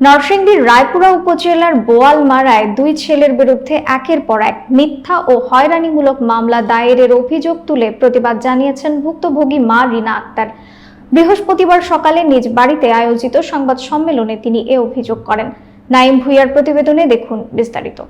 নরসিংদীর রায়পুরা উপজেলার বোয়ালমারায় দুই ছেলের বিরুদ্ধে একের পর এক মিথ্যা ও হয়রানিমূলক মামলা দায়েরের অভিযোগ তুলে প্রতিবাদ জানিয়েছেন ভুক্তভোগী মা রিনা আক্তার। বৃহস্পতিবার সকালে নিজ বাড়িতে আয়োজিত সংবাদ সম্মেলনে তিনি এ অভিযোগ করেন। নাইম ভুঁইয়ার প্রতিবেদনে দেখুন বিস্তারিত।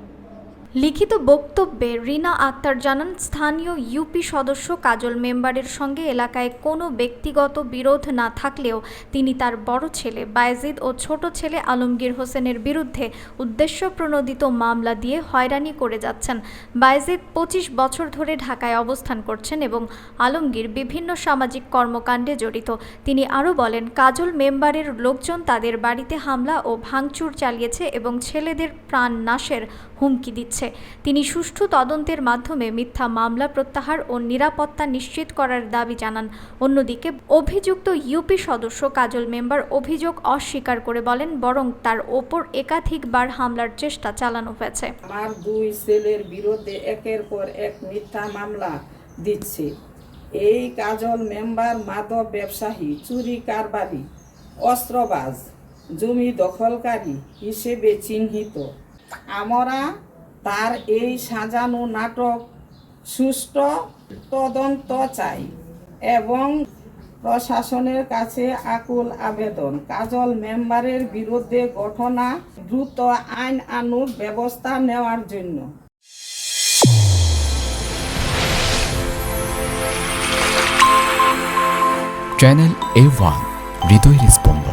লিখিত বক্তব্যে রিনা আক্তার জানান, স্থানীয় ইউপি সদস্য কাজল মেম্বারের সঙ্গে এলাকায় কোনো ব্যক্তিগত বিরোধ না থাকলেও তিনি তার বড় ছেলে বায়েজিদ ও ছোট ছেলে আলমগীর হোসেনের বিরুদ্ধে উদ্দেশ্যপ্রণোদিত মামলা দিয়ে হয়রানি করে যাচ্ছেন। বায়েজিদ 25 বছর ধরে ঢাকায় অবস্থান করছেন এবং আলমগীর বিভিন্ন সামাজিক কর্মকাণ্ডে জড়িত। তিনি আরও বলেন, কাজল মেম্বারের লোকজন তাদের বাড়িতে হামলা ও ভাঙচুর চালিয়েছে এবং ছেলেদের প্রাণ নাশের হুমকি দিচ্ছে। তিনি সুষ্ঠু তদন্তের মাধ্যমে মিথ্যা মামলা প্রত্যাহার ও নিরাপত্তা নিশ্চিত করার দাবি জানান। অন্যদিকে অভিযুক্ত ইউপি সদস্য কাজল মেম্বার অভিযোগ অস্বীকার করে বলেন, বরং তার ওপর একাধিকবার হামলার চেষ্টা চালানো হয়েছে। আমার দুই ছেলের বিরুদ্ধে একের পর এক মিথ্যা মামলা দিচ্ছে। এই কাজল মেম্বার মাদক ব্যবসায়ী, চুরি কারবারি, অস্ত্রবাজ, জমি দখলকারী হিসেবে চিহ্নিত। আমরা তার এই সাজানো নাটক সুষ্ঠু তদন্ত চাই এবং প্রশাসনের কাছে আকুল আবেদন, কাজল মেম্বারের বিরুদ্ধে ঘটনা দ্রুত আইনানুগ ব্যবস্থা নেওয়ার জন্য। চ্যানেল A1 হৃদয়ের স্পন্দন।